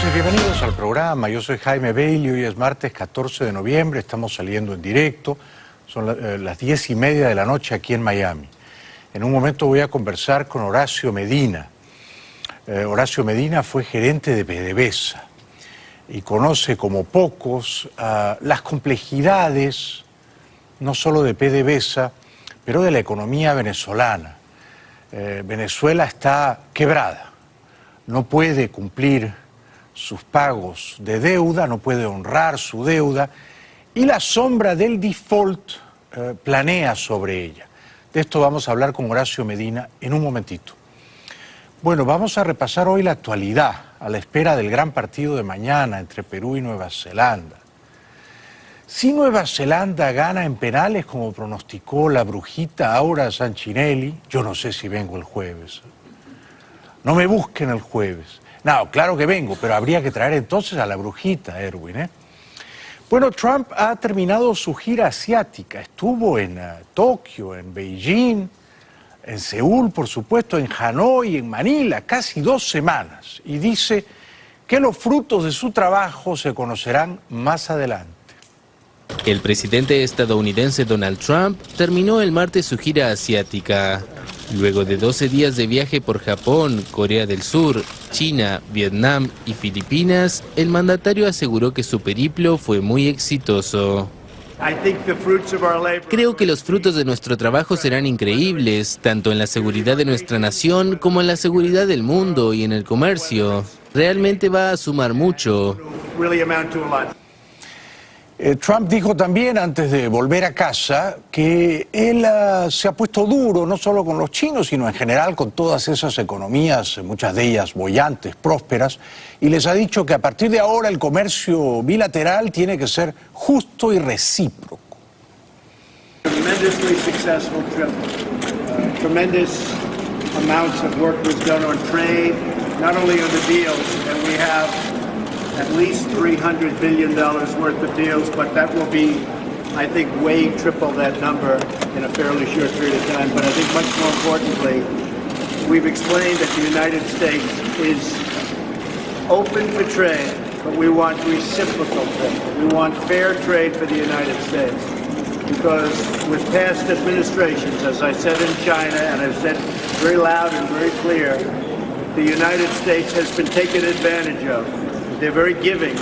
noches, bienvenidos al programa. Yo soy Jaime Bailey, hoy es martes 14 de noviembre, estamos saliendo en directo, son las 10:30 de la noche aquí en Miami. En un momento voy a conversar con Horacio Medina. Horacio Medina fue gerente de PDVSA y conoce como pocos las complejidades, no solo de PDVSA, pero de la economía venezolana. Venezuela está quebrada, no puede cumplir sus pagos de deuda, no puede honrar su deuda y la sombra del default planea sobre ella. De esto vamos a hablar con Horacio Medina en un momentito. Bueno, vamos a repasar hoy la actualidad a la espera del gran partido de mañana entre Perú y Nueva Zelanda. Si Nueva Zelanda gana en penales como pronosticó la brujita Aura Sanchinelli, yo no sé si vengo el jueves. No me busquen el jueves. No, claro que vengo, pero habría que traer entonces a la brujita, Erwin, Bueno, Trump ha terminado su gira asiática. Estuvo en Tokio, en Beijing, en Seúl, por supuesto, en Hanoi, en Manila, casi 2 semanas. Y dice que los frutos de su trabajo se conocerán más adelante. El presidente estadounidense Donald Trump terminó el martes su gira asiática. Luego de 12 días de viaje por Japón, Corea del Sur, China, Vietnam y Filipinas, el mandatario aseguró que su periplo fue muy exitoso. Creo que los frutos de nuestro trabajo serán increíbles, tanto en la seguridad de nuestra nación como en la seguridad del mundo y en el comercio. Realmente va a sumar mucho. Trump dijo también, antes de volver a casa, que él se ha puesto duro, no solo con los chinos, sino en general con todas esas economías, muchas de ellas bollantes, prósperas, y les ha dicho que a partir de ahora el comercio bilateral tiene que ser justo y recíproco. Tremendously successful trip. Tremendous amounts of work was done on trade, not only on the deals, and we have at least $300 billion worth of deals, but that will be, I think, way triple that number in a fairly short period of time. But I think much more importantly, we've explained that the United States is open for trade, but we want reciprocal trade. We want fair trade for the United States. Because with past administrations, as I said in China, and I've said very loud and very clear, the United States has been taken advantage of. They're very giving,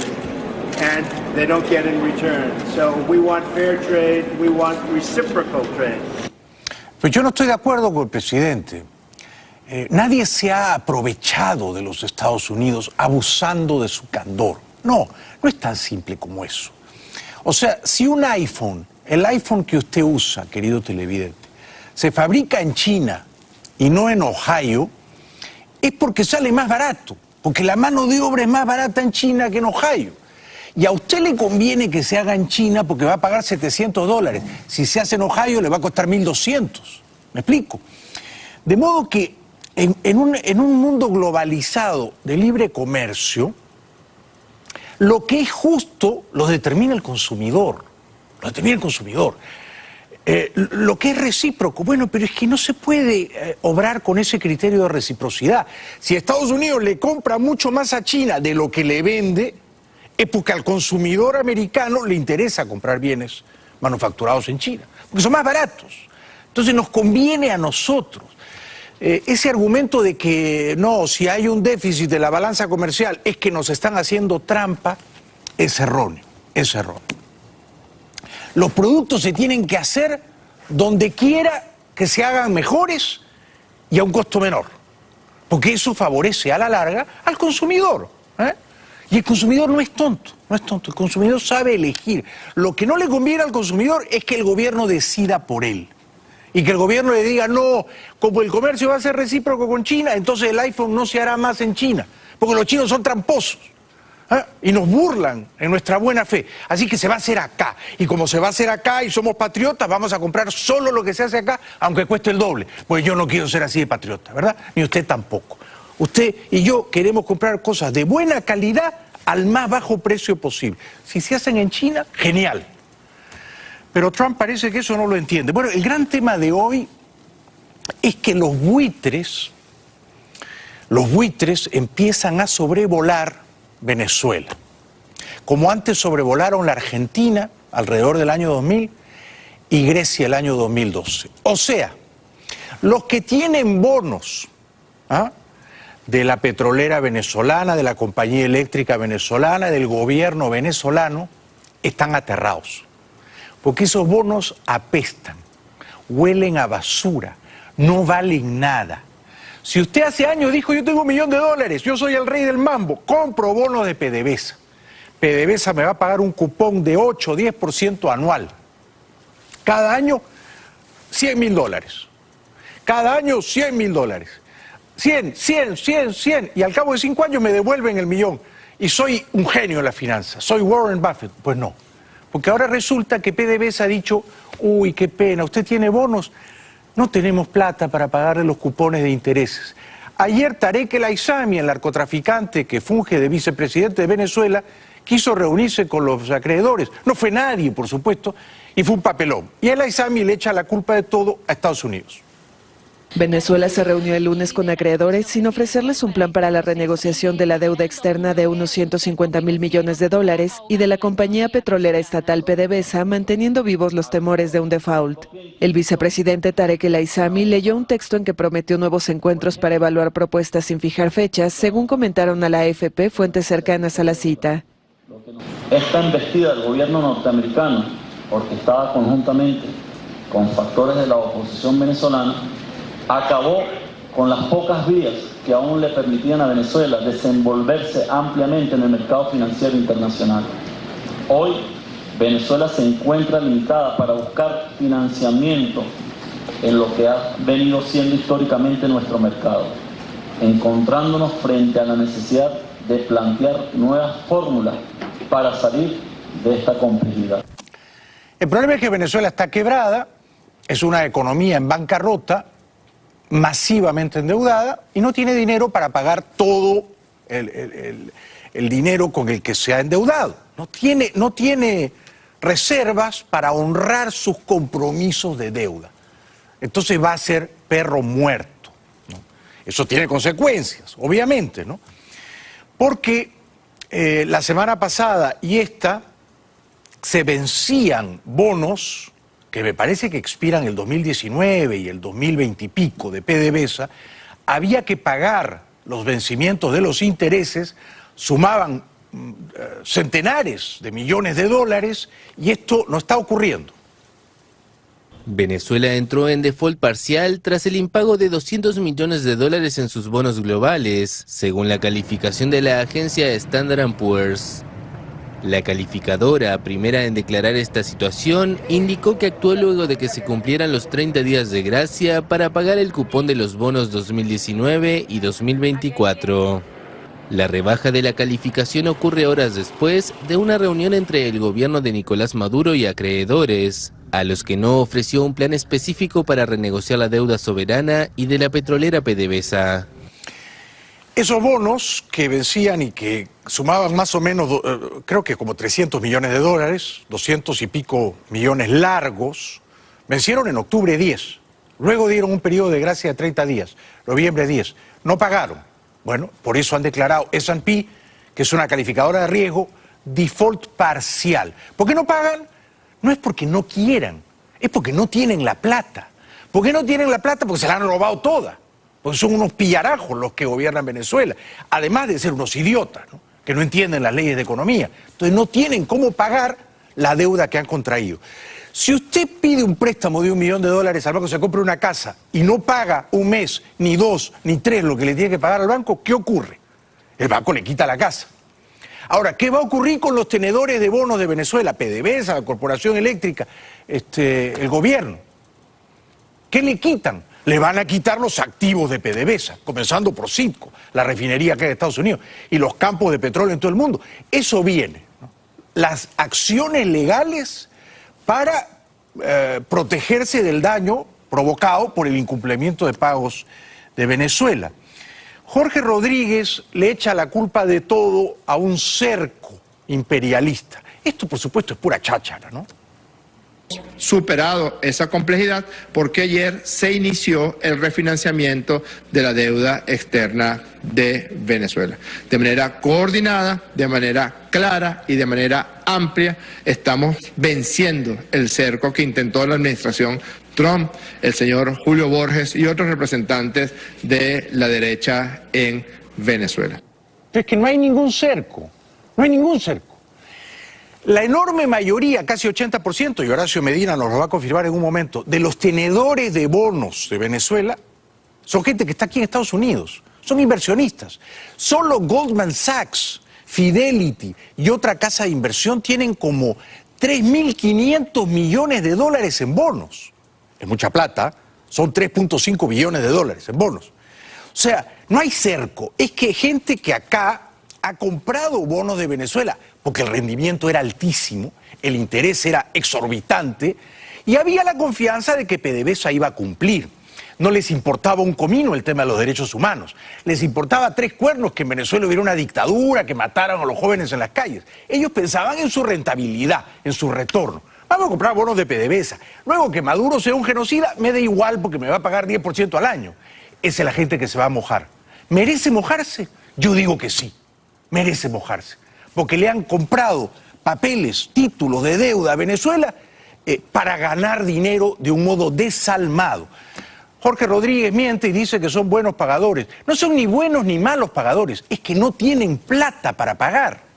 and they don't get in return. So we want fair trade, we want reciprocal trade. Pues yo no estoy de acuerdo con el presidente. Nadie se ha aprovechado de los Estados Unidos abusando de su candor. No, no es tan simple como eso. O sea, si un iPhone, el iPhone que usted usa, querido televidente, se fabrica en China y no en Ohio, es porque sale más barato. Porque la mano de obra es más barata en China que en Ohio. Y a usted le conviene que se haga en China porque va a pagar $700. Si se hace en Ohio le va a costar 1.200. ¿Me explico? De modo que en un mundo globalizado de libre comercio, lo que es justo lo determina el consumidor. Lo determina el consumidor. Lo que es recíproco, bueno, pero es que no se puede obrar con ese criterio de reciprocidad. Si Estados Unidos le compra mucho más a China de lo que le vende, es porque al consumidor americano le interesa comprar bienes manufacturados en China, porque son más baratos. Entonces nos conviene a nosotros. Ese argumento de que no, si hay un déficit de la balanza comercial es que nos están haciendo trampa, es erróneo, es erróneo. Los productos se tienen que hacer donde quiera que se hagan mejores y a un costo menor, porque eso favorece a la larga al consumidor. Y el consumidor no es tonto, el consumidor sabe elegir. Lo que no le conviene al consumidor es que el gobierno decida por él y que el gobierno le diga, no, como el comercio va a ser recíproco con China, entonces el iPhone no se hará más en China, porque los chinos son tramposos. Y nos burlan en nuestra buena fe. Así que se va a hacer acá. Y como se va a hacer acá y somos patriotas, vamos a comprar solo lo que se hace acá, aunque cueste el doble. Pues yo no quiero ser así de patriota, ¿verdad? Ni usted tampoco. Usted y yo queremos comprar cosas de buena calidad al más bajo precio posible. Si se hacen en China, genial. Pero Trump parece que eso no lo entiende. Bueno, el gran tema de hoy es que los buitres empiezan a sobrevolar Venezuela, como antes sobrevolaron la Argentina alrededor del año 2000 y Grecia el año 2012. O sea, los que tienen bonos de la petrolera venezolana, de la compañía eléctrica venezolana, del gobierno venezolano, están aterrados. Porque esos bonos apestan, huelen a basura, no valen nada. Si usted hace años dijo, yo tengo $1 millón, yo soy el rey del mambo, compro bonos de PDVSA. PDVSA me va a pagar un cupón de 8 o 10% anual. Cada año, $100.000. Cada año, $100.000. 100. Y al cabo de 5 años me devuelven el $1 millón. Y soy un genio en la finanza. Soy Warren Buffett. Pues no. Porque ahora resulta que PDVSA ha dicho, uy, qué pena, usted tiene bonos. No tenemos plata para pagarle los cupones de intereses. Ayer Tarek El Aissami, el narcotraficante que funge de vicepresidente de Venezuela, quiso reunirse con los acreedores. No fue nadie, por supuesto, y fue un papelón. Y El Aissami le echa la culpa de todo a Estados Unidos. Venezuela se reunió el lunes con acreedores sin ofrecerles un plan para la renegociación de la deuda externa de unos $150.000 millones y de la compañía petrolera estatal PDVSA, manteniendo vivos los temores de un default. El vicepresidente Tarek El Aissami leyó un texto en que prometió nuevos encuentros para evaluar propuestas sin fijar fechas, según comentaron a la AFP fuentes cercanas a la cita. Esta embestida del gobierno norteamericano, orquestada conjuntamente con factores de la oposición venezolana, acabó con las pocas vías que aún le permitían a Venezuela desenvolverse ampliamente en el mercado financiero internacional. Hoy, Venezuela se encuentra limitada para buscar financiamiento en lo que ha venido siendo históricamente nuestro mercado, encontrándonos frente a la necesidad de plantear nuevas fórmulas para salir de esta complejidad. El problema es que Venezuela está quebrada, es una economía en bancarrota, masivamente endeudada y no tiene dinero para pagar todo el dinero con el que se ha endeudado. No tiene reservas para honrar sus compromisos de deuda. Entonces va a ser perro muerto, ¿no? Eso tiene consecuencias, obviamente, ¿no? Porque la semana pasada y esta se vencían bonos que me parece que expiran el 2019 y el 2020 y pico de PDVSA, había que pagar los vencimientos de los intereses, sumaban centenares de millones de dólares y esto no está ocurriendo. Venezuela entró en default parcial tras el impago de $200 millones en sus bonos globales, según la calificación de la agencia Standard & Poor's. La calificadora, primera en declarar esta situación, indicó que actuó luego de que se cumplieran los 30 días de gracia para pagar el cupón de los bonos 2019 y 2024. La rebaja de la calificación ocurre horas después de una reunión entre el gobierno de Nicolás Maduro y acreedores, a los que no ofreció un plan específico para renegociar la deuda soberana y de la petrolera PDVSA. Esos bonos que vencían y que sumaban más o menos, creo que como $300 millones, 200 y pico millones largos, vencieron en octubre 10. Luego dieron un periodo de gracia de 30 días, noviembre 10. No pagaron. Bueno, por eso han declarado S&P, que es una calificadora de riesgo, default parcial. ¿Por qué no pagan? No es porque no quieran, es porque no tienen la plata. ¿Por qué no tienen la plata? Porque se la han robado toda. Porque son unos pillarajos los que gobiernan Venezuela, además de ser unos idiotas, ¿no? Que no entienden las leyes de economía. Entonces no tienen cómo pagar la deuda que han contraído. Si usted pide un préstamo de $1 millón al banco, se compra una casa y no paga un mes, ni 2, ni 3 lo que le tiene que pagar al banco, ¿qué ocurre? El banco le quita la casa. Ahora, ¿qué va a ocurrir con los tenedores de bonos de Venezuela? PDVSA, la Corporación Eléctrica, el gobierno. ¿Qué le quitan? Le van a quitar los activos de PDVSA, comenzando por Citgo, la refinería que hay en Estados Unidos, y los campos de petróleo en todo el mundo. Eso viene, ¿no? Las acciones legales para protegerse del daño provocado por el incumplimiento de pagos de Venezuela. Jorge Rodríguez le echa la culpa de todo a un cerco imperialista. Esto, por supuesto, es pura cháchara, ¿no? superado esa complejidad porque ayer se inició el refinanciamiento de la deuda externa de Venezuela. De manera coordinada, de manera clara y de manera amplia estamos venciendo el cerco que intentó la administración Trump, el señor Julio Borges y otros representantes de la derecha en Venezuela. Es que no hay ningún cerco, no hay ningún cerco. La enorme mayoría, casi 80%, y Horacio Medina nos lo va a confirmar en un momento, de los tenedores de bonos de Venezuela son gente que está aquí en Estados Unidos, son inversionistas. Solo Goldman Sachs, Fidelity y otra casa de inversión tienen como 3.500 millones de dólares en bonos. Es mucha plata, son 3.5 billones de dólares en bonos. O sea, no hay cerco, es que gente que acá ha comprado bonos de Venezuela porque el rendimiento era altísimo, el interés era exorbitante y había la confianza de que PDVSA iba a cumplir. No les importaba un comino el tema de los derechos humanos, les importaba tres cuernos que en Venezuela hubiera una dictadura, que mataran a los jóvenes en las calles. Ellos pensaban en su rentabilidad, en su retorno. Vamos a comprar bonos de PDVSA. Luego que Maduro sea un genocida, me da igual porque me va a pagar 10% al año. Esa es la gente que se va a mojar. ¿Merece mojarse? Yo digo que sí, merece mojarse. Porque le han comprado papeles, títulos de deuda a Venezuela para ganar dinero de un modo desalmado. Jorge Rodríguez miente y dice que son buenos pagadores. No son ni buenos ni malos pagadores, es que no tienen plata para pagar.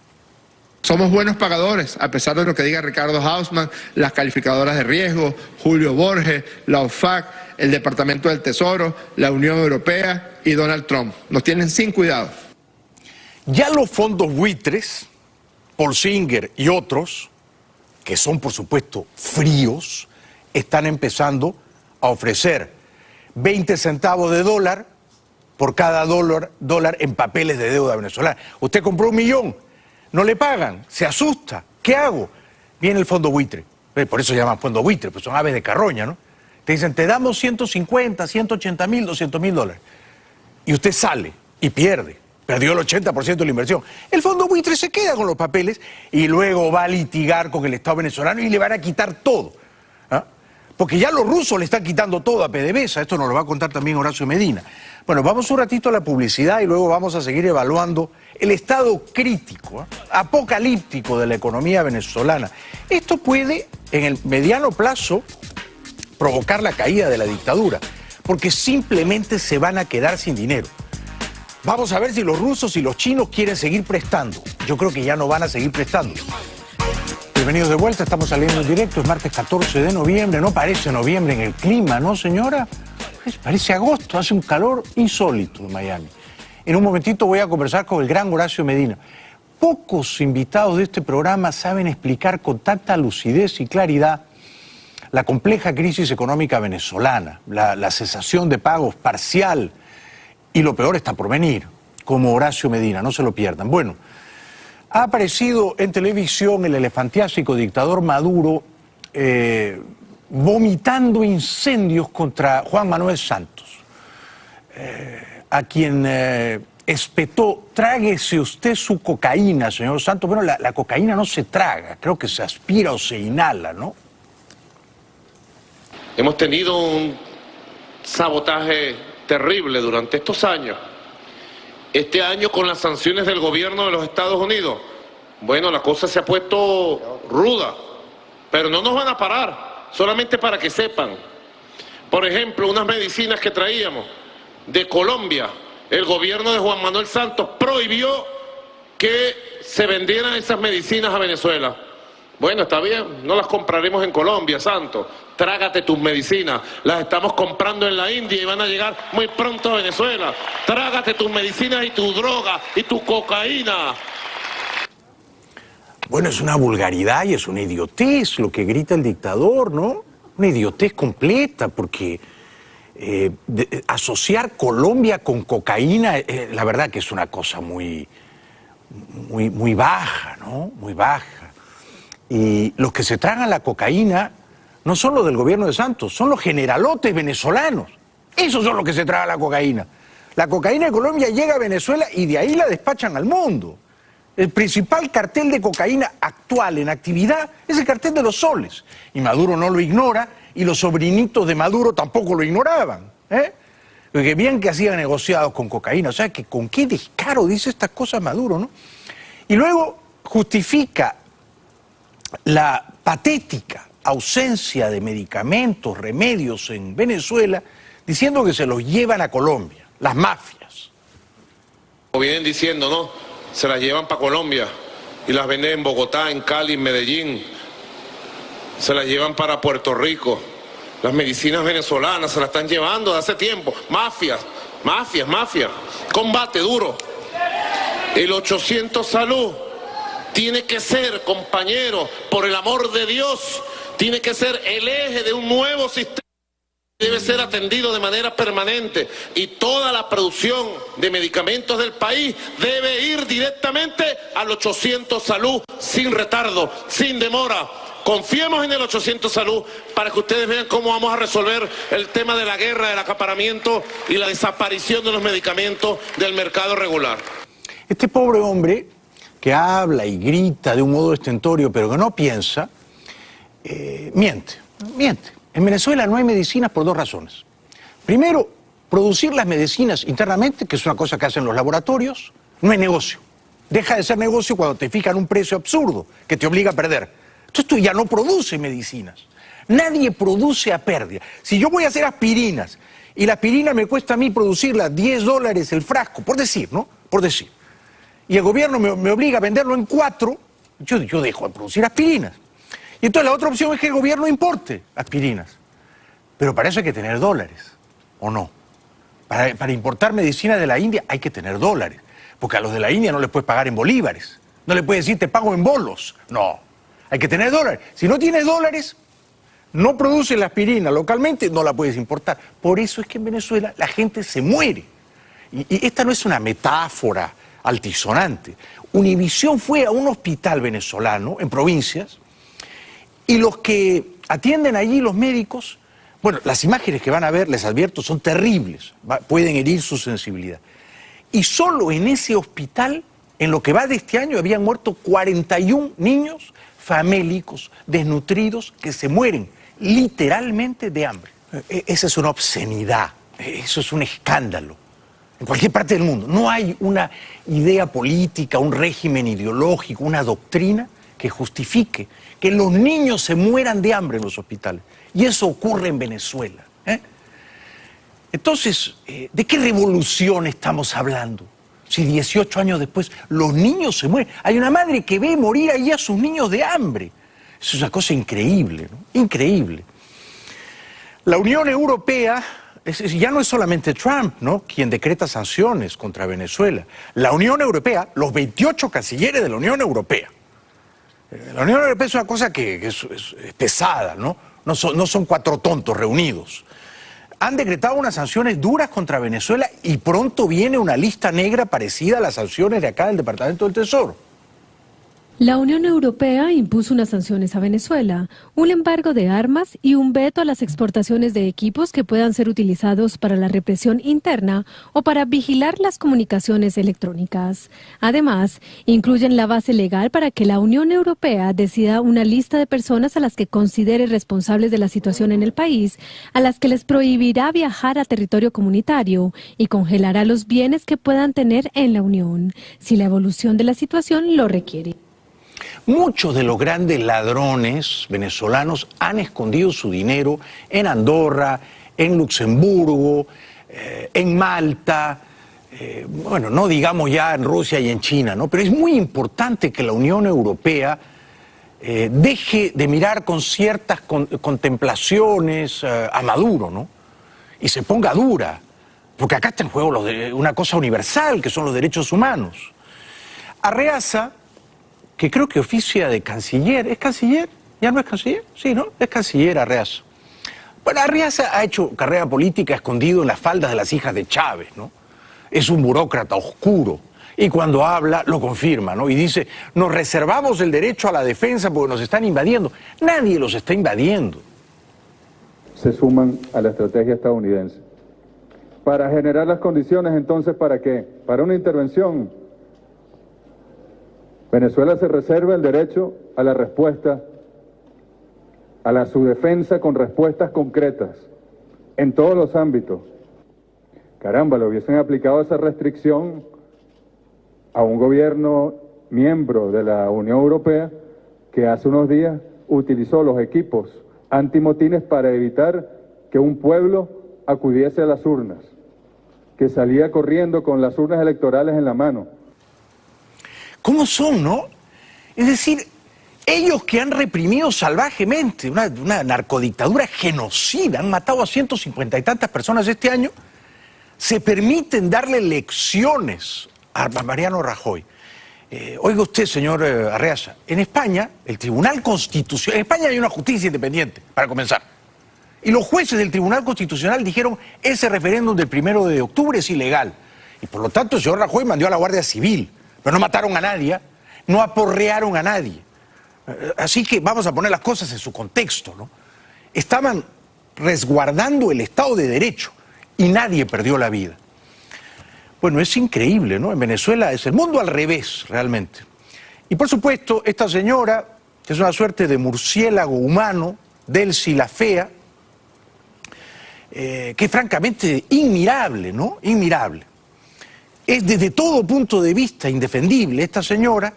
Somos buenos pagadores, a pesar de lo que diga Ricardo Hausmann, las calificadoras de riesgo, Julio Borges, la OFAC, el Departamento del Tesoro, la Unión Europea y Donald Trump. Nos tienen sin cuidado. Ya los fondos buitres, Paul Singer y otros, que son por supuesto fríos, están empezando a ofrecer 20 centavos de dólar por cada dólar en papeles de deuda venezolana. Usted compró 1 millón, no le pagan, se asusta, ¿qué hago? Viene el fondo buitre, por eso se llaman fondo buitre, pues son aves de carroña, ¿no? Te dicen, te damos 150, 180 mil, 200 mil dólares. Y usted sale y pierde. Perdió el 80% de la inversión. El fondo buitre se queda con los papeles y luego va a litigar con el Estado venezolano y le van a quitar todo. ¿Ah? Porque ya los rusos le están quitando todo a PDVSA. Esto nos lo va a contar también Horacio Medina. Bueno, vamos un ratito a la publicidad y luego vamos a seguir evaluando el estado crítico, apocalíptico de la economía venezolana. Esto puede, en el mediano plazo, provocar la caída de la dictadura, porque simplemente se van a quedar sin dinero. Vamos a ver si los rusos y los chinos quieren seguir prestando. Yo creo que ya no van a seguir prestando. Bienvenidos de vuelta, estamos saliendo en directo, es martes 14 de noviembre, no parece noviembre en el clima, ¿no, señora? Pues parece agosto, hace un calor insólito en Miami. En un momentito voy a conversar con el gran Horacio Medina. Pocos invitados de este programa saben explicar con tanta lucidez y claridad la compleja crisis económica venezolana, la cesación de pagos parcial, y lo peor está por venir, como Horacio Medina, no se lo pierdan. Bueno, ha aparecido en televisión el elefantiásico dictador Maduro vomitando incendios contra Juan Manuel Santos, a quien espetó, tráguese usted su cocaína, señor Santos. Bueno, la cocaína no se traga, creo que se aspira o se inhala, ¿no? Hemos tenido un sabotaje terrible durante estos años. Este año con las sanciones del gobierno de los Estados Unidos, bueno, la cosa se ha puesto ruda, pero no nos van a parar, solamente para que sepan. Por ejemplo, unas medicinas que traíamos de Colombia, el gobierno de Juan Manuel Santos prohibió que se vendieran esas medicinas a Venezuela. Bueno, está bien, no las compraremos en Colombia, Santos. Trágate tus medicinas, las estamos comprando en la India y van a llegar muy pronto a Venezuela. Trágate tus medicinas y tu droga y tu cocaína. Bueno, es una vulgaridad y es una idiotez lo que grita el dictador, ¿no? Una idiotez completa, porque asociar Colombia con cocaína, la verdad que es una cosa muy baja, ¿no? Muy baja. Y los que se tragan la cocaína no son los del gobierno de Santos, son los generalotes venezolanos. Esos son los que se tragan la cocaína. La cocaína de Colombia llega a Venezuela y de ahí la despachan al mundo. El principal cartel de cocaína actual en actividad es el cartel de los soles. Y Maduro no lo ignora, y los sobrinitos de Maduro tampoco lo ignoraban. Porque bien que hacían negociados con cocaína. O sea, que con qué descaro dice estas cosas Maduro, ¿no? Y luego justifica la patética ausencia de medicamentos, remedios en Venezuela, diciendo que se los llevan a Colombia, las mafias. Como vienen diciendo, ¿no? Se las llevan para Colombia y las venden en Bogotá, en Cali, en Medellín. Se las llevan para Puerto Rico. Las medicinas venezolanas se las están llevando de hace tiempo. Mafias, mafias, mafias. Combate duro. El 800 Salud tiene que ser, compañero, por el amor de Dios, tiene que ser el eje de un nuevo sistema. Debe ser atendido de manera permanente y toda la producción de medicamentos del país debe ir directamente al 800 Salud, sin retardo, sin demora. Confiemos en el 800 Salud para que ustedes vean cómo vamos a resolver el tema de la guerra, del acaparamiento y la desaparición de los medicamentos del mercado regular. Este pobre hombre que habla y grita de un modo estentorio pero que no piensa, miente. En Venezuela no hay medicinas por dos razones. Primero, producir las medicinas internamente, que es una cosa que hacen los laboratorios, no es negocio. Deja de ser negocio cuando te fijan un precio absurdo que te obliga a perder. Entonces tú ya no produces medicinas. Nadie produce a pérdida. Si yo voy a hacer aspirinas y la aspirina me cuesta a mí producirla $10 el frasco, por decir, ¿no? Por decir. Y el gobierno me obliga a venderlo en 4, yo dejo de producir aspirinas. Y entonces la otra opción es que el gobierno importe aspirinas. Pero para eso hay que tener dólares, ¿o no? Para importar medicinas de la India hay que tener dólares. Porque a los de la India no les puedes pagar en bolívares. No les puedes decir te pago en bolos. No, hay que tener dólares. Si no tienes dólares, no produces la aspirina localmente, no la puedes importar. Por eso es que en Venezuela la gente se muere. Y esta no es una metáfora altisonante. Univisión fue a un hospital venezolano en provincias y los que atienden allí, los médicos, bueno, las imágenes que van a ver, les advierto, son terribles, pueden herir su sensibilidad. Y solo en ese hospital, en lo que va de este año, habían muerto 41 niños famélicos, desnutridos, que se mueren literalmente de hambre. Esa es una obscenidad, eso es un escándalo. En cualquier parte del mundo. No hay una idea política, un régimen ideológico, una doctrina que justifique que los niños se mueran de hambre en los hospitales. Y eso ocurre en Venezuela. Entonces, ¿de qué revolución estamos hablando? Si 18 años después los niños se mueren. Hay una madre que ve morir allí a sus niños de hambre. Eso es una cosa increíble, ¿no? Increíble. La Unión Europea... ya no es solamente Trump, ¿no?, quien decreta sanciones contra Venezuela. La Unión Europea, los 28 cancilleres de la Unión Europea. La Unión Europea es una cosa que es pesada, ¿no? No son 4 tontos reunidos. Han decretado unas sanciones duras contra Venezuela y pronto viene una lista negra parecida a las sanciones de acá del Departamento del Tesoro. La Unión Europea impuso unas sanciones a Venezuela, un embargo de armas y un veto a las exportaciones de equipos que puedan ser utilizados para la represión interna o para vigilar las comunicaciones electrónicas. Además, incluyen la base legal para que la Unión Europea decida una lista de personas a las que considere responsables de la situación en el país, a las que les prohibirá viajar a territorio comunitario y congelará los bienes que puedan tener en la Unión, si la evolución de la situación lo requiere. Muchos de los grandes ladrones venezolanos han escondido su dinero en Andorra, en Luxemburgo, en Malta, bueno, no digamos ya en Rusia y en China, ¿no? Pero es muy importante que la Unión Europea deje de mirar con ciertas contemplaciones a Maduro, ¿no? Y se ponga dura, porque acá está en juego una cosa universal, que son los derechos humanos. Arreaza, que creo que oficia de canciller. ¿Es canciller? ¿Ya no es canciller? Sí, ¿no? Es canciller Arreaza. Bueno, Arreaza ha hecho carrera política escondido en las faldas de las hijas de Chávez, ¿no? Es un burócrata oscuro. Y cuando habla, lo confirma, ¿no? Y dice, nos reservamos el derecho a la defensa porque nos están invadiendo. Nadie los está invadiendo. Se suman a la estrategia estadounidense. Para generar las condiciones, entonces, ¿para qué? Para una intervención Venezuela se reserva el derecho a la respuesta, a su defensa con respuestas concretas, en todos los ámbitos. Caramba, le hubiesen aplicado esa restricción a un gobierno miembro de la Unión Europea que hace unos días utilizó los equipos antimotines para evitar que un pueblo acudiese a las urnas, que salía corriendo con las urnas electorales en la mano. ¿Cómo son, no? Es decir, ellos que han reprimido salvajemente una narcodictadura genocida, han matado a 150 y tantas personas este año, se permiten darle lecciones a Mariano Rajoy. Oiga usted, señor Arreaza, en España, el Tribunal Constitucional, en España hay una justicia independiente, para comenzar. Y los jueces del Tribunal Constitucional dijeron, ese referéndum del 1 de octubre es ilegal. Y por lo tanto el señor Rajoy mandó a la Guardia Civil. Pero no mataron a nadie, no aporrearon a nadie. Así que vamos a poner las cosas en su contexto, ¿no? Estaban resguardando el Estado de Derecho y nadie perdió la vida. Bueno, es increíble, ¿no? En Venezuela es el mundo al revés, realmente. Y por supuesto, esta señora, que es una suerte de murciélago humano, Delcy la Fea, que es francamente inmirable, ¿no? Inmirable. Es desde todo punto de vista indefendible. Esta señora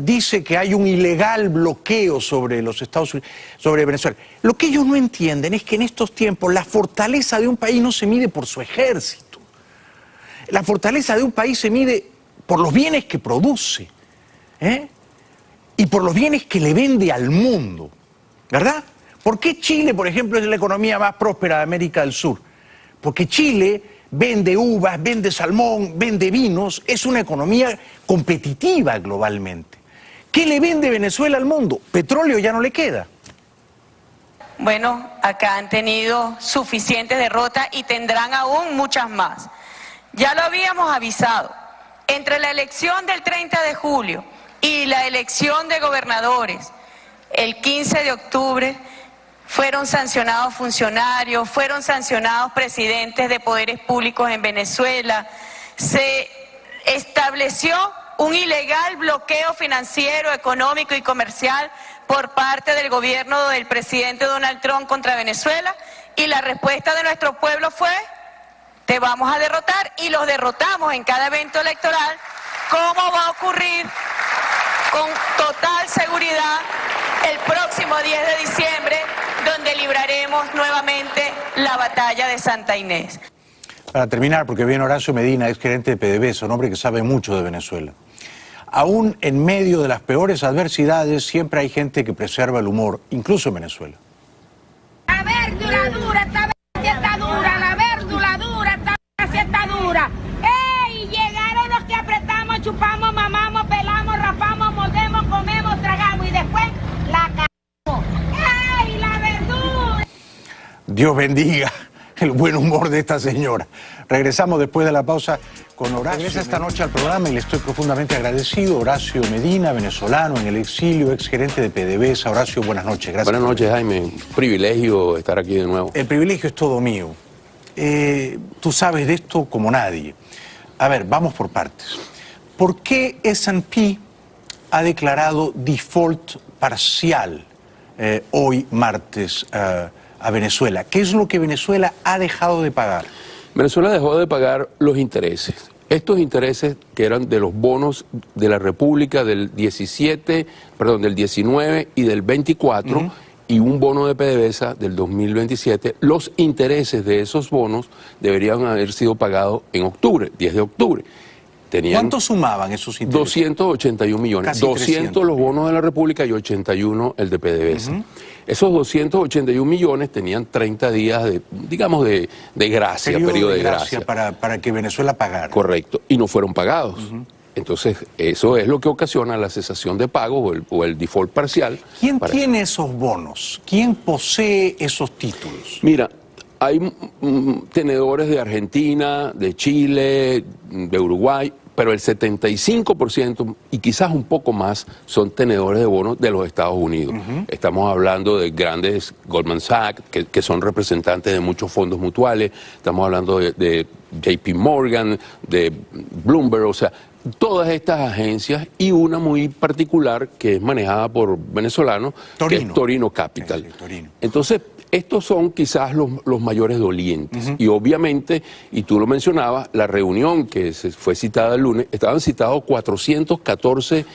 dice que hay un ilegal bloqueo sobre los Estados Unidos, sobre Venezuela. Lo que ellos no entienden es que en estos tiempos la fortaleza de un país no se mide por su ejército. La fortaleza de un país se mide por los bienes que produce, y por los bienes que le vende al mundo, ¿verdad? ¿Por qué Chile, por ejemplo, es la economía más próspera de América del Sur? Porque Chile vende uvas, vende salmón, vende vinos, es una economía competitiva globalmente. ¿Qué le vende Venezuela al mundo? Petróleo ya no le queda. Bueno, acá han tenido suficientes derrotas y tendrán aún muchas más. Ya lo habíamos avisado, entre la elección del 30 de julio y la elección de gobernadores, el 15 de octubre, fueron sancionados funcionarios, fueron sancionados presidentes de poderes públicos en Venezuela, se estableció un ilegal bloqueo financiero, económico y comercial por parte del gobierno del presidente Donald Trump contra Venezuela, y la respuesta de nuestro pueblo fue: te vamos a derrotar, y los derrotamos en cada evento electoral, como va a ocurrir con total seguridad el próximo 10 de diciembre, donde libraremos nuevamente la batalla de Santa Inés. Para terminar, porque viene Horacio Medina, ex gerente de PDVSA, un hombre que sabe mucho de Venezuela. Aún en medio de las peores adversidades, siempre hay gente que preserva el humor, incluso en Venezuela. La verdura dura, esta vez está dura, la verdura dura, esta vez está dura. ¡Ey! Llegaron los que apretamos, chupamos, mamamos, pelamos, rapamos, mordemos, comemos, tragamos y después la cagamos. ¡Ey! La verdura. Dios bendiga el buen humor de esta señora. Regresamos después de la pausa con Horacio. Regresa esta noche al programa y le estoy profundamente agradecido. Horacio Medina, venezolano en el exilio, ex gerente de PDVSA. Horacio, buenas noches. Gracias. Buenas noches, Jaime. Un privilegio estar aquí de nuevo. El privilegio es todo mío. Tú sabes de esto como nadie. A ver, vamos por partes. ¿Por qué S&P ha declarado default parcial hoy martes a Venezuela? ¿Qué es lo que Venezuela ha dejado de pagar? Venezuela dejó de pagar los intereses. Estos intereses que eran de los bonos de la República del 19 y del 24, y un bono de PDVSA del 2027, los intereses de esos bonos deberían haber sido pagados en octubre, 10 de octubre. ¿Cuánto sumaban esos intereses? 281 millones. Casi 200 300. los bonos de la República y 81 el de PDVSA. Esos 281 millones tenían 30 días de, digamos, de gracia, periodo de gracia. Para que Venezuela pagara. Correcto, y no fueron pagados. Entonces, eso es lo que ocasiona la cesación de pagos o el default parcial. ¿Quién tiene esos bonos? ¿Quién posee esos títulos? Mira, hay tenedores de Argentina, de Chile, de Uruguay, pero el 75% y quizás un poco más son tenedores de bonos de los Estados Unidos. Estamos hablando de grandes Goldman Sachs, que son representantes de muchos fondos mutuales. Estamos hablando de JP Morgan, de Bloomberg, o sea, todas estas agencias y una muy particular que es manejada por venezolanos, que es Torino Capital. Sí, Torino. Entonces, estos son quizás los mayores dolientes. Y obviamente, y tú lo mencionabas, la reunión que fue citada el lunes, estaban citados 414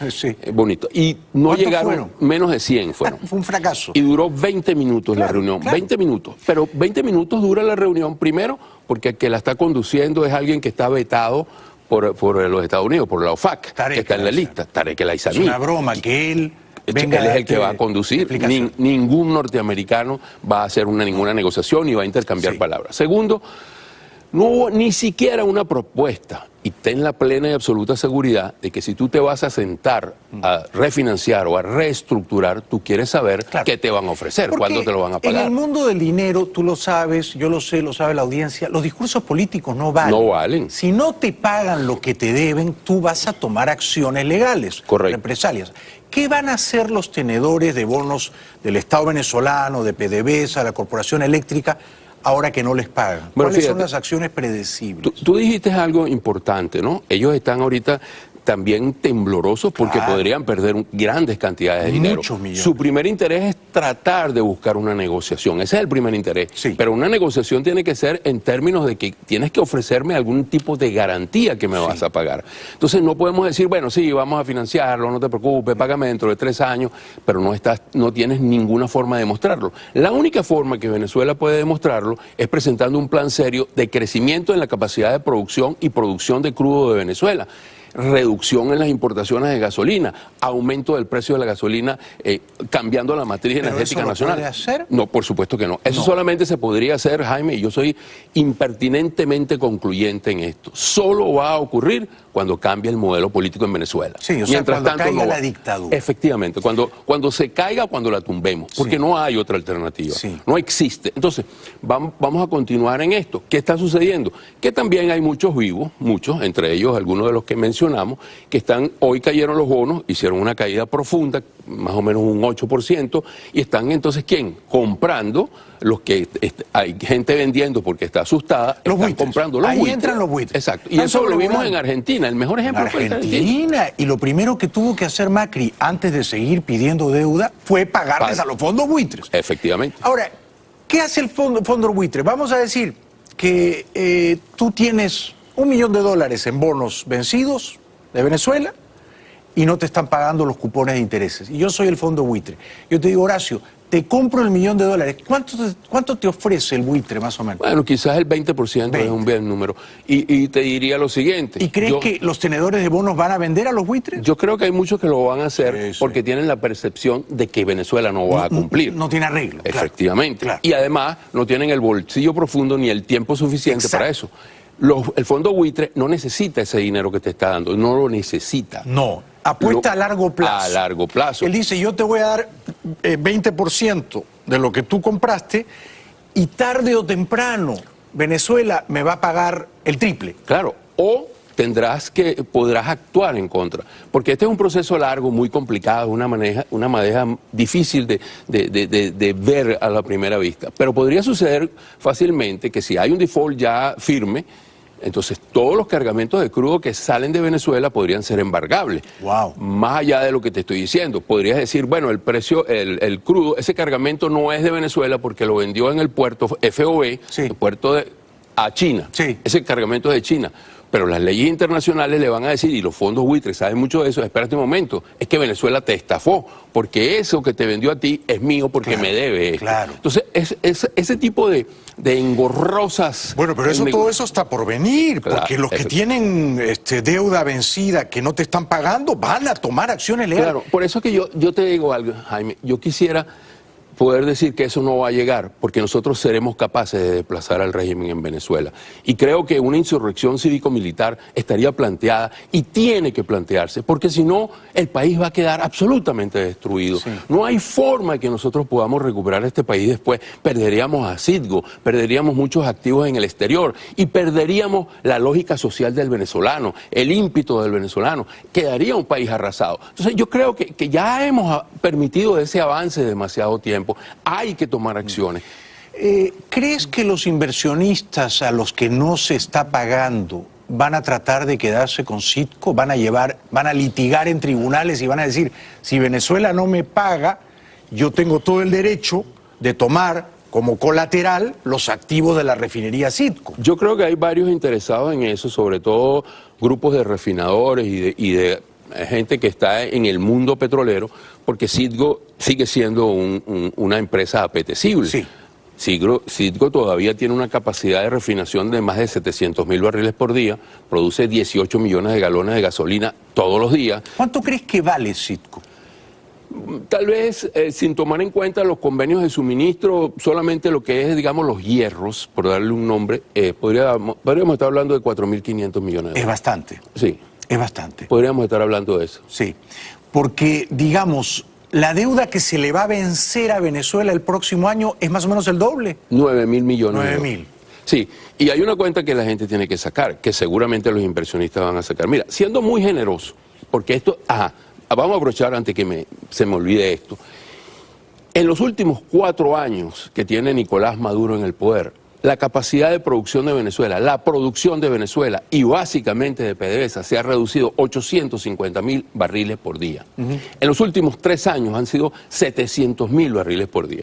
bonitos. Y no llegaron, fueron? Menos de 100 fueron. Fue un fracaso. Y duró 20 minutos la reunión. 20 minutos. Pero 20 minutos dura la reunión, primero, porque el que la está conduciendo es alguien que está vetado por los Estados Unidos, por la OFAC, que está en la lista. Tarek El Aissami. Es una broma que él... Venga, él es el que va a conducir. Ningún norteamericano va a hacer ninguna negociación ni va a intercambiar palabras. Segundo, no hubo ni siquiera una propuesta, y ten la plena y absoluta seguridad de que si tú te vas a sentar a refinanciar o a reestructurar, tú quieres saber qué te van a ofrecer, cuándo te lo van a pagar. En el mundo del dinero, tú lo sabes, yo lo sé, lo sabe la audiencia, los discursos políticos no valen. No valen. Si no te pagan lo que te deben, tú vas a tomar acciones legales, represalias. ¿Qué van a hacer los tenedores de bonos del Estado venezolano, de PDVSA, la Corporación Eléctrica, ahora que no les pagan? Bueno, ¿Cuáles son las acciones predecibles? Tú dijiste algo importante, ¿no? Ellos están ahorita también temblorosos porque podrían perder grandes cantidades de dinero. Muchos millones. Su primer interés es tratar de buscar una negociación. Ese es el primer interés. Pero una negociación tiene que ser en términos de que tienes que ofrecerme algún tipo de garantía que me vas a pagar. Entonces no podemos decir, bueno, sí, vamos a financiarlo, no te preocupes, págame dentro de 3 años, pero no tienes ninguna forma de demostrarlo. La única forma que Venezuela puede demostrarlo es presentando un plan serio de crecimiento en la capacidad de producción y producción de crudo de Venezuela. Reducción en las importaciones de gasolina, aumento del precio de la gasolina, cambiando la matriz energética nacional. ¿Puede hacer? No, por supuesto que no. Eso solamente se podría hacer, Jaime, y yo soy impertinentemente concluyente en esto. Solo va a ocurrir cuando cambie el modelo político en Venezuela. Sí, o sea, cuando caiga la dictadura. Efectivamente, cuando se caiga, cuando la tumbemos, porque no hay otra alternativa, no existe. Entonces, vamos a continuar en esto. ¿Qué está sucediendo? Que también hay muchos vivos, entre ellos algunos de los que mencionamos, que hoy cayeron los bonos, hicieron una caída profunda, más o menos un 8%, y están entonces, ¿quién? Comprando, los que hay gente vendiendo porque está asustada, están comprando los buitres. Ahí entran los buitres. Exacto. Y eso lo vimos en Argentina, el mejor ejemplo fue Argentina. Y lo primero que tuvo que hacer Macri, antes de seguir pidiendo deuda, fue pagarles a los fondos buitres. Efectivamente. Ahora, ¿qué hace el fondo buitre? Vamos a decir que tú tienes $1 millón en bonos vencidos de Venezuela y no te están pagando los cupones de intereses. Y yo soy el fondo buitre. Yo te digo, Horacio, te compro el $1 millón. ¿Cuánto te ofrece el buitre, más o menos? Bueno, quizás el 20% es un buen número. Y te diría lo siguiente. ¿Y crees que los tenedores de bonos van a vender a los buitres? Yo creo que hay muchos que lo van a hacer porque tienen la percepción de que Venezuela no va a cumplir. No tiene arreglo. Efectivamente. Claro. Y además no tienen el bolsillo profundo ni el tiempo suficiente para eso. El fondo buitre no necesita ese dinero que te está dando, no lo necesita. No, apuesta a largo plazo. A largo plazo. Él dice, yo te voy a dar 20% de lo que tú compraste y tarde o temprano Venezuela me va a pagar el triple. Claro, o podrás actuar en contra, porque este es un proceso largo, muy complicado, una maneja difícil de ver a la primera vista, pero podría suceder fácilmente que si hay un default ya firme, entonces todos los cargamentos de crudo que salen de Venezuela podrían ser embargables. Wow. Más allá de lo que te estoy diciendo, podrías decir, bueno, el precio, el crudo, ese cargamento no es de Venezuela porque lo vendió en el puerto FOB, el puerto a China. Ese cargamento es de China. Pero las leyes internacionales le van a decir, y los fondos buitres saben mucho de eso, espérate un momento, es que Venezuela te estafó, porque eso que te vendió a ti es mío porque me debe esto. Entonces, ese tipo de engorrosas... Bueno, pero todo eso está por venir, porque los que tienen deuda vencida que no te están pagando van a tomar acciones legales. Claro, por eso que yo te digo algo, Jaime, yo quisiera poder decir que eso no va a llegar, porque nosotros seremos capaces de desplazar al régimen en Venezuela. Y creo que una insurrección cívico-militar estaría planteada y tiene que plantearse, porque si no, el país va a quedar absolutamente destruido. No hay forma de que nosotros podamos recuperar este país después. Perderíamos a Citgo, perderíamos muchos activos en el exterior y perderíamos la lógica social del venezolano, el ímpetu del venezolano. Quedaría un país arrasado. Entonces yo creo que ya hemos permitido ese avance demasiado tiempo. Hay que tomar acciones. ¿Crees que los inversionistas a los que no se está pagando van a tratar de quedarse con Citgo, van a litigar en tribunales y van a decir, si Venezuela no me paga, yo tengo todo el derecho de tomar como colateral los activos de la refinería Citgo. Yo creo que hay varios interesados en eso, sobre todo grupos de refinadores y de gente que está en el mundo petrolero, porque Citgo sigue siendo una empresa apetecible. Sí. Citgo todavía tiene una capacidad de refinación de más de 700.000 barriles por día, produce 18 millones de galones de gasolina todos los días. ¿Cuánto crees que vale Citgo? Tal vez, sin tomar en cuenta los convenios de suministro, solamente lo que es, digamos, los hierros, por darle un nombre, podríamos estar hablando de 4.500 millones de dólares. Es bastante. Sí. Es bastante. Podríamos estar hablando de eso. Sí, porque, digamos, la deuda que se le va a vencer a Venezuela el próximo año es más o menos el doble. 9.000 millones de dólares. 9.000. Sí, y hay una cuenta que la gente tiene que sacar, que seguramente los inversionistas van a sacar. Mira, siendo muy generoso, porque esto, vamos a aprovechar antes que se me olvide esto. En los últimos 4 años que tiene Nicolás Maduro en el poder, la capacidad de producción de Venezuela, la producción de Venezuela y básicamente de PDVSA se ha reducido 850.000 barriles por día. En los últimos 3 años han sido 700.000 barriles por día.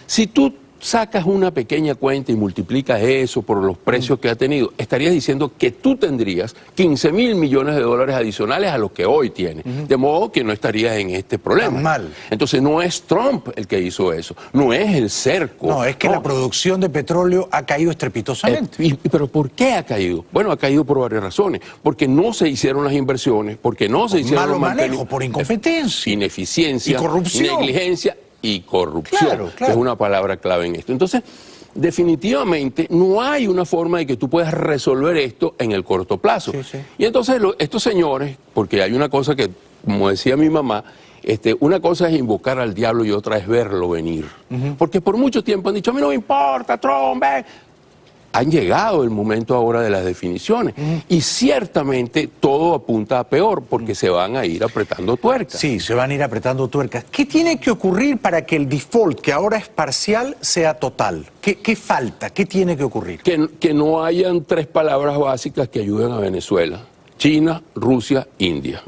Si tú sacas una pequeña cuenta y multiplicas eso por los precios que ha tenido, estarías diciendo que tú tendrías 15.000 millones de dólares adicionales a los que hoy tiene. De modo que no estarías en este problema. Tan mal. Entonces no es Trump el que hizo eso, no es el cerco. No, es que la producción de petróleo ha caído estrepitosamente. ¿Pero por qué ha caído? Bueno, ha caído por varias razones. Porque no se hicieron las inversiones, porque no se hicieron los manejo, por incompetencia. Ineficiencia, y corrupción. negligencia y corrupción, claro. que es una palabra clave en esto. Entonces, definitivamente no hay una forma de que tú puedas resolver esto en el corto plazo. Sí. Y entonces estos señores, porque hay una cosa que, como decía mi mamá, una cosa es invocar al diablo y otra es verlo venir. Porque por mucho tiempo han dicho, a mí no me importa, Trump, Han llegado el momento ahora de las definiciones y ciertamente todo apunta a peor porque se van a ir apretando tuercas. Sí, se van a ir apretando tuercas. ¿Qué tiene que ocurrir para que el default, que ahora es parcial, sea total? ¿Qué falta? ¿Qué tiene que ocurrir? Que no hayan 3 palabras básicas que ayuden a Venezuela: China, Rusia, India.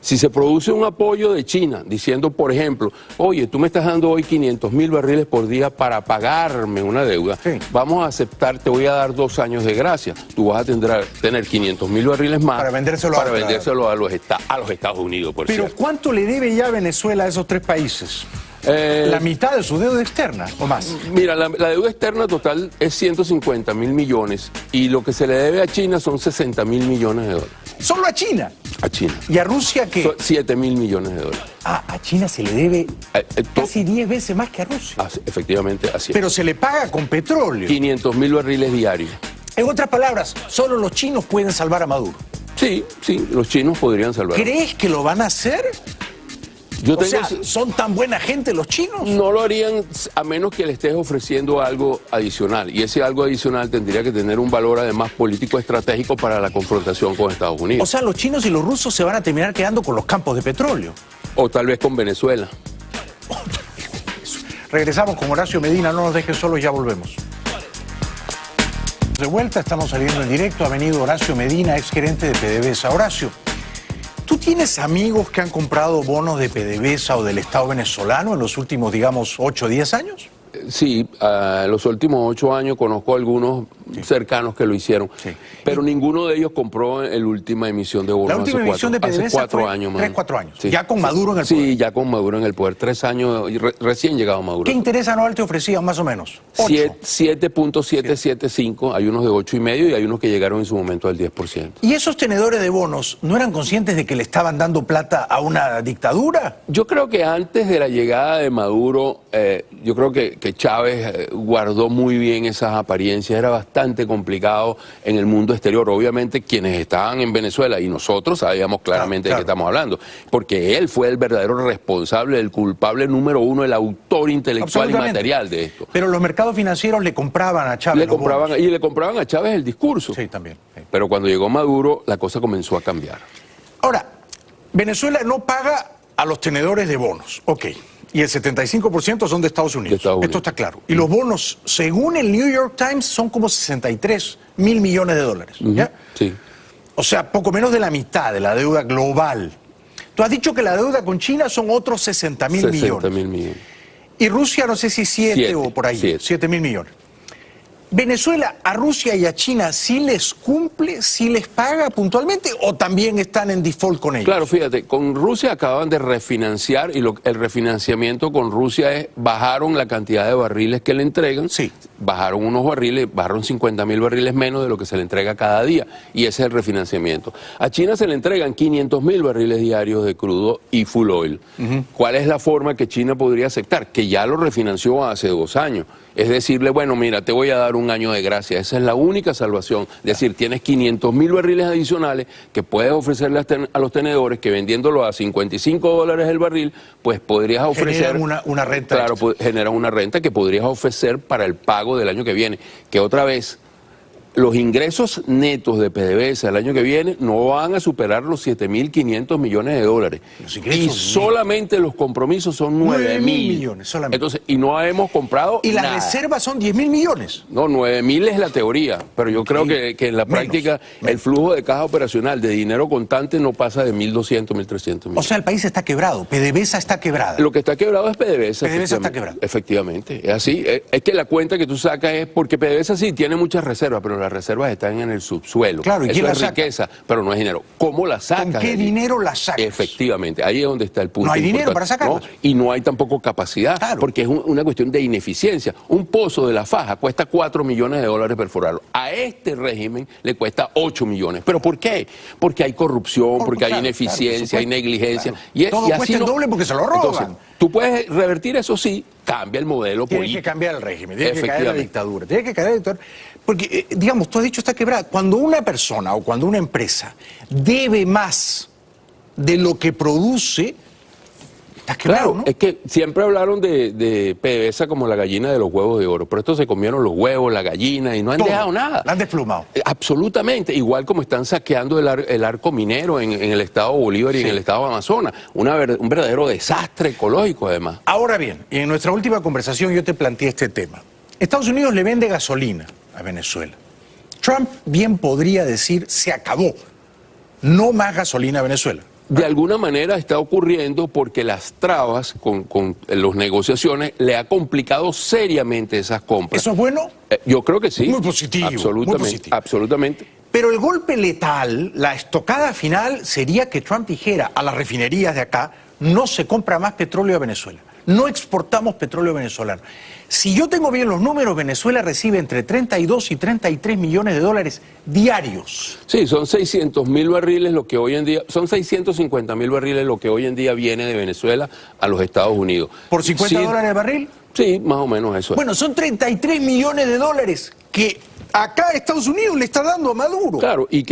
Si se produce un apoyo de China diciendo, por ejemplo, oye, tú me estás dando hoy 500.000 barriles por día para pagarme una deuda, vamos a aceptar, te voy a dar 2 años de gracia. Tú vas a tener 500.000 barriles más para vendérselo a los Estados Unidos, por cierto. Pero ¿cuánto le debe ya Venezuela a esos 3 países? ¿La mitad de su deuda externa o más? Mira, la deuda externa total es 150.000 millones y lo que se le debe a China son 60.000 millones de dólares. ¿Solo a China? A China. ¿Y a Rusia qué? 7.000 millones de dólares. A China se le debe casi 10 veces más que a Rusia. Efectivamente, así es. Pero se le paga con petróleo. 500.000 barriles diarios. En otras palabras, solo los chinos pueden salvar a Maduro. Sí, los chinos podrían salvar. ¿Crees que lo van a hacer? ¿Son tan buena gente los chinos? No lo harían a menos que le estés ofreciendo algo adicional. Y ese algo adicional tendría que tener un valor además político estratégico para la confrontación con Estados Unidos. O sea, los chinos y los rusos se van a terminar quedando con los campos de petróleo. O tal vez con Venezuela. Regresamos con Horacio Medina, no nos dejes solos, ya volvemos. De vuelta, estamos saliendo en directo. Ha venido Horacio Medina, exgerente de PDVSA. Horacio, ¿tú tienes amigos que han comprado bonos de PDVSA o del Estado venezolano en los últimos, digamos, 8 o 10 años? Sí, en los últimos 8 años conozco a algunos cercanos que lo hicieron, pero ninguno de ellos compró la última emisión de bonos. La última emisión de PDVSA hace 4 años más. 3-4 años. Sí. Ya con Maduro en el poder. Sí, ya con Maduro en el poder. 3 años, recién llegado Maduro. ¿Qué interés anual te ofrecían más o menos? 7.775, hay unos de 8,5 y hay unos que llegaron en su momento al 10%. ¿Y esos tenedores de bonos no eran conscientes de que le estaban dando plata a una dictadura? Yo creo que antes de la llegada de Maduro, yo creo que Chávez guardó muy bien esas apariencias. Era bastante complicado en el mundo exterior. Obviamente quienes estaban en Venezuela y nosotros sabíamos claramente de qué estamos hablando, porque él fue el verdadero responsable, el culpable número 1, el autor intelectual y material de esto. Pero los mercados financieros le compraban a Chávez le compraban a Chávez el discurso. Sí, también. Sí. Pero cuando llegó Maduro, la cosa comenzó a cambiar. Ahora, Venezuela no paga a los tenedores de bonos. Ok. Y el 75% son de Estados Unidos. Esto está claro. Y los bonos, según el New York Times, son como 63.000 millones de dólares. ¿Ya? Sí. O sea, poco menos de la mitad de la deuda global. Tú has dicho que la deuda con China son otros 60.000 millones. 60.000 millones. Y Rusia no sé si 7 o por ahí, 7.000 millones. ¿Venezuela a Rusia y a China sí les cumple, sí les paga puntualmente o también están en default con ellos? Claro, fíjate, con Rusia acaban de refinanciar y el refinanciamiento con Rusia es bajaron la cantidad de barriles que le entregan, bajaron unos barriles, bajaron 50.000 barriles menos de lo que se le entrega cada día y ese es el refinanciamiento. A China se le entregan 500.000 barriles diarios de crudo y full oil. ¿Cuál es la forma que China podría aceptar? Que ya lo refinanció hace 2 años. Es decirle, bueno, mira, te voy a dar un año de gracia. Esa es la única salvación. Es decir, tienes 500.000 barriles adicionales que puedes ofrecerle a los tenedores que vendiéndolo a $55 el barril, pues podrías ofrecer... Generan una renta. Claro, generan una renta que podrías ofrecer para el pago del año que viene. Que otra vez, los ingresos netos de PDVSA el año que viene no van a superar los 7.500 millones de dólares. Y solamente los compromisos son 9.000 millones. Solamente. Entonces, y no hemos comprado ¿Y nada. las reservas son 10.000 millones? No, 9.000 es la teoría, pero yo creo que en la práctica el flujo de caja operacional de dinero contante no pasa de 1.200, 1.300 millones. O sea, el país está quebrado, PDVSA está quebrada. Lo que está quebrado es PDVSA. PDVSA está quebrado. Efectivamente, es así. Es que la cuenta que tú sacas es porque PDVSA sí tiene muchas reservas, pero las reservas están en el subsuelo. Claro, ¿y quién Eso la es saca? riqueza, pero no es dinero. ¿Cómo la sacas? ¿Con qué dinero la sacas? Efectivamente, ahí es donde está el punto. No hay dinero importante. para sacarla. No, y no hay tampoco capacidad, porque es una cuestión de ineficiencia. Un pozo de la faja cuesta $4 millones perforarlo. A este régimen le cuesta 8 millones. ¿Pero por qué? Porque hay corrupción, porque hay ineficiencia, hay negligencia. Y todo cuesta el doble porque se lo roban. Entonces, tú puedes revertir eso, sí, cambia el modelo político. Tiene que cambiar el régimen, tiene que caer la dictadura. Tiene que caer la dictadura. Porque, digamos, tú has dicho está quebrada. Cuando una persona o cuando una empresa debe más de lo que produce, está quebrado, claro, ¿no? Es que siempre hablaron de PDVSA como la gallina de los huevos de oro, pero estos se comieron los huevos, la gallina y no han dejado nada. La han desplumado. Absolutamente, igual como están saqueando el arco minero en el estado Bolívar y en el estado Amazonas. Un verdadero desastre ecológico además. Ahora bien, en nuestra última conversación yo te planteé este tema. Estados Unidos le vende gasolina a Venezuela. Trump bien podría decir, se acabó, no más gasolina a Venezuela. De alguna manera está ocurriendo porque las trabas con las negociaciones le ha complicado seriamente esas compras. ¿Eso es bueno? Yo creo que sí. Muy positivo. Absolutamente. Muy positivo. Absolutamente. Pero el golpe letal, la estocada final, sería que Trump dijera a las refinerías de acá, no se compra más petróleo a Venezuela. No exportamos petróleo venezolano. Si yo tengo bien los números, Venezuela recibe entre 32 y 33 millones de dólares diarios. Sí, son 600.000 barriles lo que hoy en día, son 650.000 barriles lo que hoy en día viene de Venezuela a los Estados Unidos. ¿Por 50 dólares el barril? Sí, más o menos eso. Bueno, son 33 millones de dólares que acá Estados Unidos le está dando a Maduro. Claro, y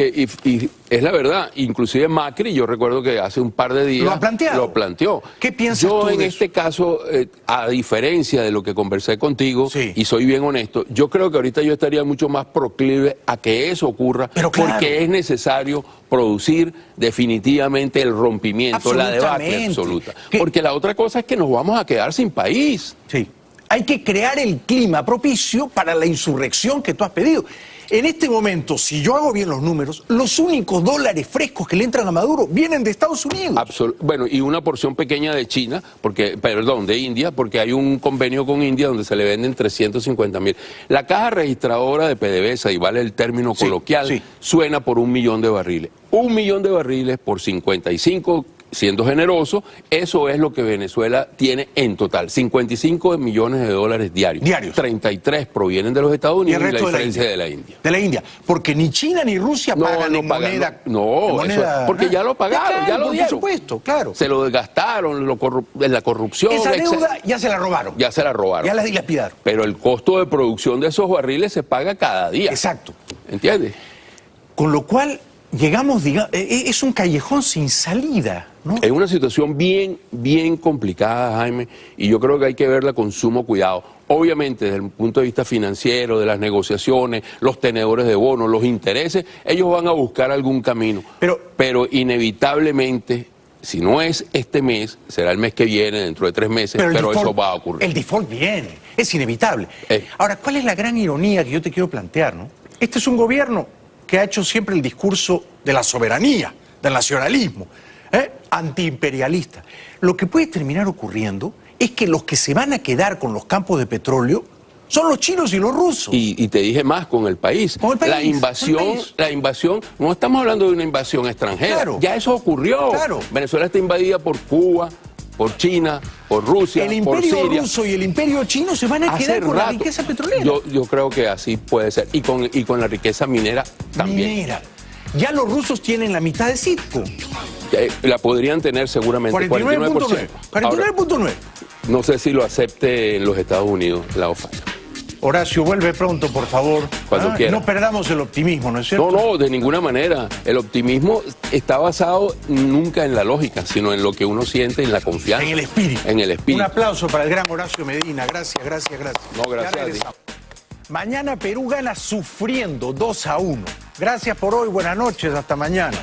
es la verdad, inclusive Macri, yo recuerdo que hace un par de días lo planteó. ¿Qué piensas yo tú de en eso? este caso, a diferencia de lo que conversé contigo, y soy bien honesto, yo creo que ahorita yo estaría mucho más proclive a que eso ocurra, porque es necesario producir definitivamente el rompimiento, la debacle absoluta. Porque la otra cosa es que nos vamos a quedar sin país. Sí. Hay que crear el clima propicio para la insurrección que tú has pedido. En este momento, si yo hago bien los números, los únicos dólares frescos que le entran a Maduro vienen de Estados Unidos. Bueno, y una porción pequeña de China, de India, porque hay un convenio con India donde se le venden 350.000. La caja registradora de PDVSA, y vale el término coloquial, suena por 1 millón de barriles. 1 millón de barriles por 55, siendo generoso, eso es lo que Venezuela tiene en total, 55 millones de dólares diarios. 33 provienen de los Estados Unidos y la diferencia de la India. De la India, porque ni China ni Rusia pagan en moneda. Porque ya lo pagaron, ya lo dieron. Por supuesto, claro. Se lo desgastaron en la corrupción. Esa deuda ya se la robaron. Ya se la robaron. Ya la dilapidaron. Pero el costo de producción de esos barriles se paga cada día. Exacto. ¿Entiendes? Con lo cual, llegamos, digamos, es un callejón sin salida, ¿no? Es una situación bien complicada, Jaime, y yo creo que hay que verla con sumo cuidado. Obviamente, desde el punto de vista financiero, de las negociaciones, los tenedores de bonos, los intereses, ellos van a buscar algún camino. Pero inevitablemente, si no es este mes, será el mes que viene, dentro de 3 meses, pero eso va a ocurrir. El default viene, es inevitable. Ahora, ¿cuál es la gran ironía que yo te quiero plantear, no? Este es un gobierno que ha hecho siempre el discurso de la soberanía, del nacionalismo, antiimperialista. Lo que puede terminar ocurriendo es que los que se van a quedar con los campos de petróleo son los chinos y los rusos. Y te dije más, con el país. La invasión, no estamos hablando de una invasión extranjera. Claro. Ya eso ocurrió. Claro. Venezuela está invadida por Cuba, por China, por Rusia, El por imperio Siria. ruso y el imperio chino se van a Hace quedar con la rato. riqueza petrolera. Yo creo que así puede ser. Y con la riqueza minera también. Ya los rusos tienen la mitad de Citgo. La podrían tener seguramente 49.9. 49.9. No sé si lo acepte en los Estados Unidos la OFAC. Horacio, vuelve pronto, por favor. Cuando quiera. No perdamos el optimismo, ¿no es cierto? No, de ninguna manera. El optimismo está basado nunca en la lógica, sino en lo que uno siente, en la confianza. En el espíritu. En el espíritu. Un aplauso para el gran Horacio Medina. Gracias. No, gracias a ti. Mañana Perú gana sufriendo 2-1. Gracias por hoy, buenas noches, hasta mañana.